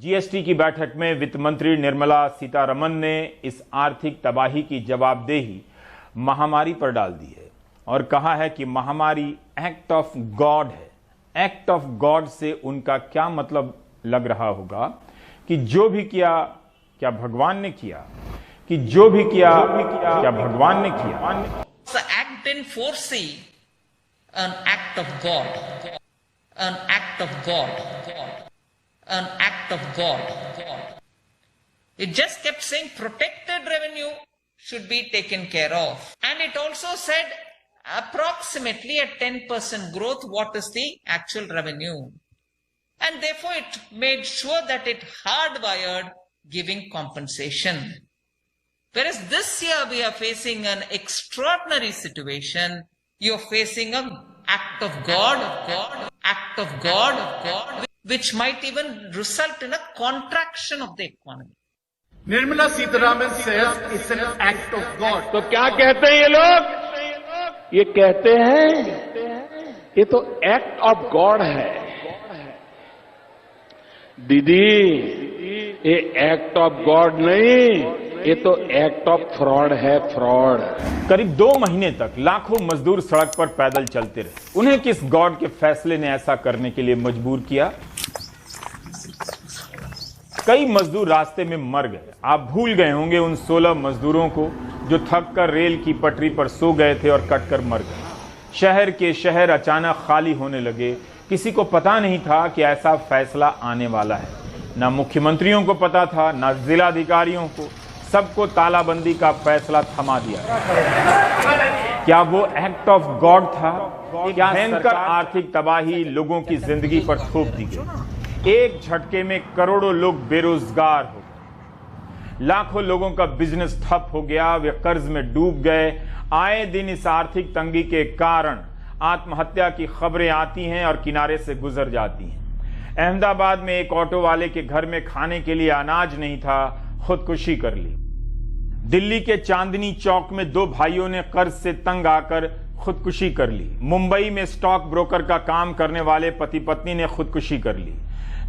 GST की बैठक में वित्त मंत्री निर्मला सीतारमण ने इस आर्थिक तबाही की जवाबदेही महामारी पर डाल दी है और कहा है कि महामारी एक्ट ऑफ गॉड है। एक्ट ऑफ गॉड से उनका क्या मतलब लग रहा होगा कि जो भी किया क्या भगवान ने किया, कि जो भी किया क्या भगवान ने किया। The act didn't foresee an act of God, an act of God, an act of God. It just kept saying protected revenue should be taken care of. And it also said approximately at 10% growth, what is the actual revenue? And therefore it made sure that it hardwired giving compensation. Whereas this year we are facing an extraordinary situation. You are facing an act of God, act of God, which might even result in a contraction of the economy. Nirmala Sitharaman says it's an act of God. तो क्या कहते हैं ये लोग? ये कहते हैं ये तो एक्ट ऑफ गॉड है। दीदी, ये एक्ट ऑफ गॉड नहीं, ये तो एक्ट ऑफ फ्रॉड है, फ्रॉड। करीब 2 महीने तक लाखों मजदूर सड़क पर पैदल चलते रहे। उन्हें किस गॉड के फैसले ने ऐसा करने के लिए मजबूर किया? कई मजदूर रास्ते में मर गए। आप भूल गए होंगे उन 16 मजदूरों को जो थक कर रेल की पटरी पर सो गए थे और कटकर मर गए। शहर के शहर अचानक खाली होने लगे। किसी को पता नहीं था कि ऐसा फैसला आने वाला है। ना मुख्यमंत्रियों को पता था, ना जिलाधिकारियों को। सबको तालाबंदी का फैसला थमा दिया। क्या वो एक्ट ऑफ गॉड था? क्या भयंकर आर्थिक तबाही लोगों की जिंदगी पर थोप दी गई? एक झटके में करोड़ों लोग बेरोजगार हो गए। लाखों लोगों का बिजनेस ठप हो गया। वे कर्ज में डूब गए। आए दिन इस आर्थिक तंगी के कारण आत्महत्या की खबरें आती हैं और किनारे से गुजर जाती हैं। अहमदाबाद में एक ऑटो वाले के घर में खाने के लिए अनाज नहीं था, खुदकुशी कर ली। दिल्ली के चांदनी चौक में 2 भाइयों ने कर्ज से तंग आकर खुदकुशी कर ली। मुंबई में स्टॉक ब्रोकर का काम करने वाले पति पत्नी ने खुदकुशी कर ली।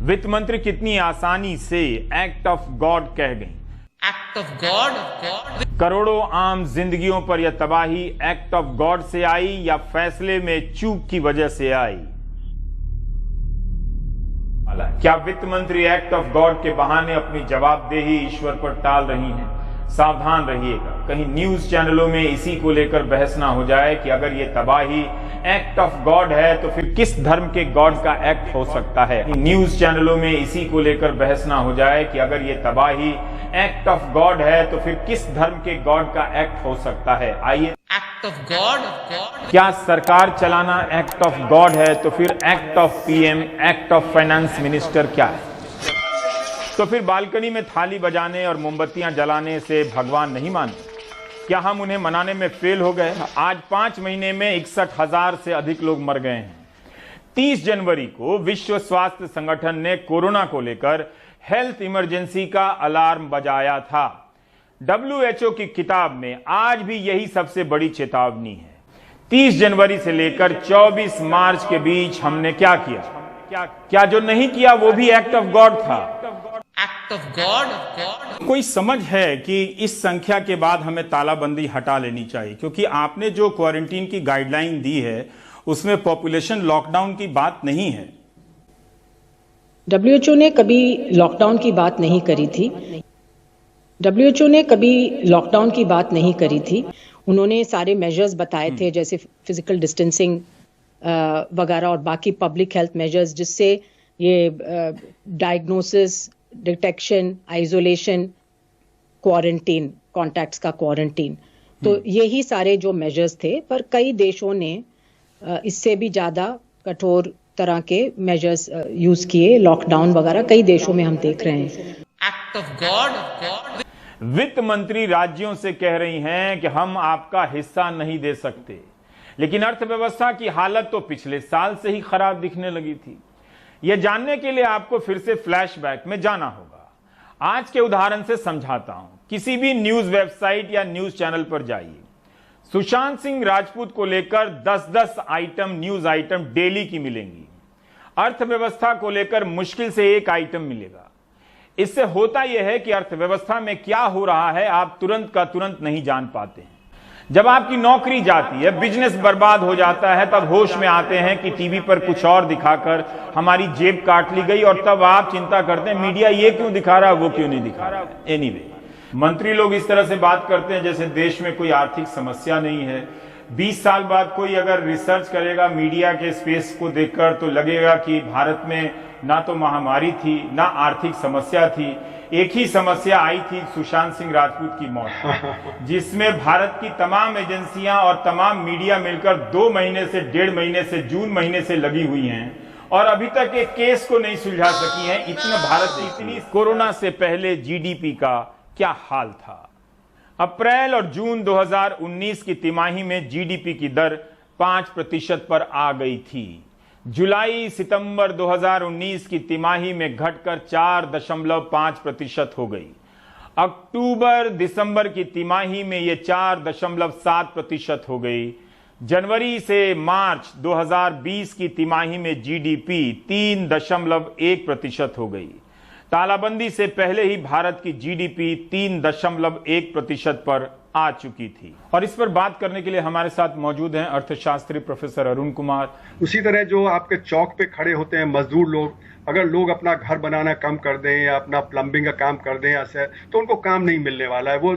वित्त मंत्री कितनी आसानी से एक्ट ऑफ गॉड कह गई। Act of God. करोड़ों आम जिंदगियों पर यह तबाही एक्ट ऑफ गॉड से आई या फैसले में चूक की वजह से आई? क्या वित्त मंत्री एक्ट ऑफ गॉड के बहाने अपनी जवाबदेही ईश्वर पर टाल रही हैं? सावधान रहिएगा, कहीं न्यूज चैनलों में इसी को लेकर बहस ना हो जाए कि अगर ये तबाही एक्ट ऑफ गॉड है तो फिर किस धर्म के गॉड का एक्ट हो सकता है। न्यूज चैनलों में इसी को लेकर बहस ना हो जाए कि अगर ये तबाही एक्ट ऑफ गॉड है तो फिर किस धर्म के गॉड का एक्ट हो सकता है। आइए, Act of God. क्या सरकार चलाना एक्ट ऑफ गॉड है तो फिर act of PM, act of finance minister क्या है? तो फिर बालकनी में थाली बजाने और मोमबत्तियां जलाने से भगवान नहीं मानते? क्या हम उन्हें मनाने में फेल हो गए? आज 5 महीने में 61,000 से अधिक लोग मर गए हैं। 30 जनवरी को विश्व स्वास्थ्य संगठन ने कोरोना को लेकर हेल्थ इमरजेंसी का अलार्म बजाया था। WHO की किताब में आज भी यही सबसे बड़ी चेतावनी है। 30 जनवरी से लेकर 24 मार्च के बीच हमने क्या किया? क्या जो नहीं किया वो भी एक्ट ऑफ गॉड था? Act of God. कोई समझ है कि इस संख्या के बाद हमें तालाबंदी हटा लेनी चाहिए? क्योंकि आपने जो क्वारंटीन की गाइडलाइन दी है उसमें पॉपुलेशन लॉकडाउन की बात नहीं है। WHO ने कभी लॉकडाउन की बात नहीं करी थी। WHO ने कभी लॉकडाउन की बात नहीं करी थी। उन्होंने सारे मेजर्स बताए थे, जैसे फिजिकल डिस्टेंसिंग वगैरह और बाकी पब्लिक हेल्थ मेजर्स, जिससे ये diagnosis, detection, isolation, quarantine, contacts का क्वारंटीन, तो यही सारे जो मेजर्स थे। पर कई देशों ने इससे भी ज्यादा कठोर तरह के मेजर्स यूज किए, लॉकडाउन वगैरह कई देशों में हम देख रहे हैं। Act of God. वित्त मंत्री राज्यों से कह रही हैं कि हम आपका हिस्सा नहीं दे सकते, लेकिन अर्थव्यवस्था की हालत तो पिछले साल से ही खराब दिखने लगी थी। यह जानने के लिए आपको फिर से फ्लैशबैक में जाना होगा। आज के उदाहरण से समझाता हूं। किसी भी न्यूज वेबसाइट या न्यूज चैनल पर जाइए। सुशांत सिंह राजपूत को लेकर 10-10 आइटम, न्यूज आइटम डेली की मिलेंगी। अर्थव्यवस्था को लेकर मुश्किल से 1 आइटम मिलेगा। इससे होता यह है कि अर्थव्यवस्था में क्या हो रहा है आप तुरंत का तुरंत नहीं जान पाते हैं। जब आपकी नौकरी जाती है, बिजनेस बर्बाद हो जाता है, तब होश में आते हैं कि टीवी पर कुछ और दिखाकर हमारी जेब काट ली गई, और तब आप चिंता करते हैं मीडिया ये क्यों दिखा रहा है, वो क्यों नहीं दिखा रहा। एनीवे, मंत्री लोग इस तरह से बात करते हैं जैसे देश में कोई आर्थिक समस्या नहीं है। 20 साल बाद कोई अगर रिसर्च करेगा मीडिया के स्पेस को देखकर तो लगेगा कि भारत में ना तो महामारी थी ना आर्थिक समस्या थी, एक ही समस्या आई थी, सुशांत सिंह राजपूत की मौत, जिसमें भारत की तमाम एजेंसियां और तमाम मीडिया मिलकर 2 महीने से 1.5 महीने से जून महीने से लगी हुई हैं और अभी तक एक केस को नहीं सुलझा सकी हैं। इतना भारत की इतनी कोरोना से पहले जीडीपी का क्या हाल था। अप्रैल और जून 2019 की तिमाही में जीडीपी की दर 5% पर आ गई थी। जुलाई सितंबर 2019 की तिमाही में घटकर 4.5% हो गई। अक्टूबर दिसंबर की तिमाही में यह 4.7% हो गई। जनवरी से मार्च 2020 की तिमाही में जीडीपी 3.1% हो गई। तालाबंदी से पहले ही भारत की जीडीपी 3.1% पर आ चुकी थी। और इस पर बात करने के लिए हमारे साथ मौजूद हैं अर्थशास्त्री प्रोफेसर अरुण कुमार। उसी तरह जो आपके चौक पे खड़े होते हैं मजदूर लोग, अगर लोग अपना घर बनाना कम कर दें या अपना प्लम्बिंग का काम कर दें ऐसे, तो उनको काम नहीं मिलने वाला है। वो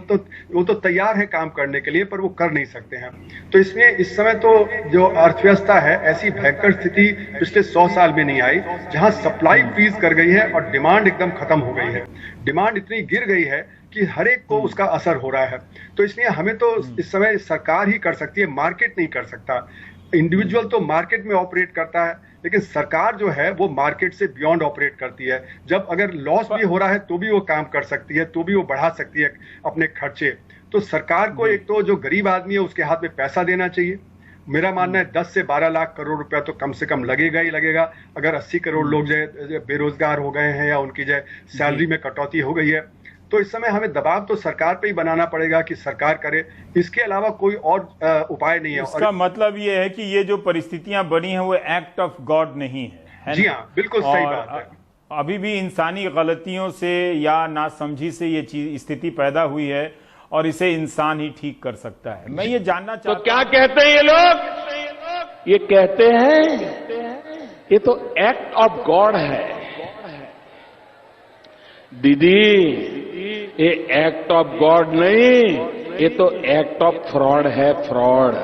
तो तैयार है काम करने के लिए, पर वो कर नहीं सकते हैं। तो इसलिए इस समय तो जो अर्थव्यवस्था है, ऐसी भयंकर स्थिति पिछले 100 साल में नहीं आई, जहां सप्लाई फ्रीज कर गई है और डिमांड एकदम खत्म हो गई है। डिमांड इतनी गिर गई है कि हर एक को उसका असर हो रहा है। तो इसलिए हमें तो इस समय सरकार ही कर सकती है, मार्केट नहीं कर सकता। इंडिविजुअल तो मार्केट में ऑपरेट करता है, लेकिन सरकार जो है वो मार्केट से बियॉन्ड ऑपरेट करती है। जब अगर लॉस भी हो रहा है तो भी वो काम कर सकती है, तो भी वो बढ़ा सकती है अपने खर्चे। तो सरकार को एक तो जो गरीब आदमी है उसके हाथ में पैसा देना चाहिए। मेरा मानना है 10 से 12 लाख करोड़ रुपया तो कम से कम लगेगा ही लगेगा। अगर 80 करोड़ लोग जो बेरोजगार हो गए हैं या उनकी जो सैलरी में कटौती हो गई है, तो इस समय हमें दबाव तो सरकार पे ही बनाना पड़ेगा कि सरकार करे। इसके अलावा कोई और उपाय नहीं है। इसका मतलब ये है कि ये जो परिस्थितियां बनी हैं वो एक्ट ऑफ गॉड नहीं है जी हाँ, बिल्कुल सही बात है। अभी भी इंसानी गलतियों से या नासमझी से ये चीज स्थिति पैदा हुई है और इसे इंसान ही ठीक कर सकता है। मैं ये जानना चाहता हूं, तो क्या कहते हैं ये लोग? ये कहते हैं ये तो एक्ट ऑफ गॉड है। दीदी, ये एक्ट ऑफ गॉड नहीं, ये तो एक्ट ऑफ फ्रॉड है, फ्रॉड।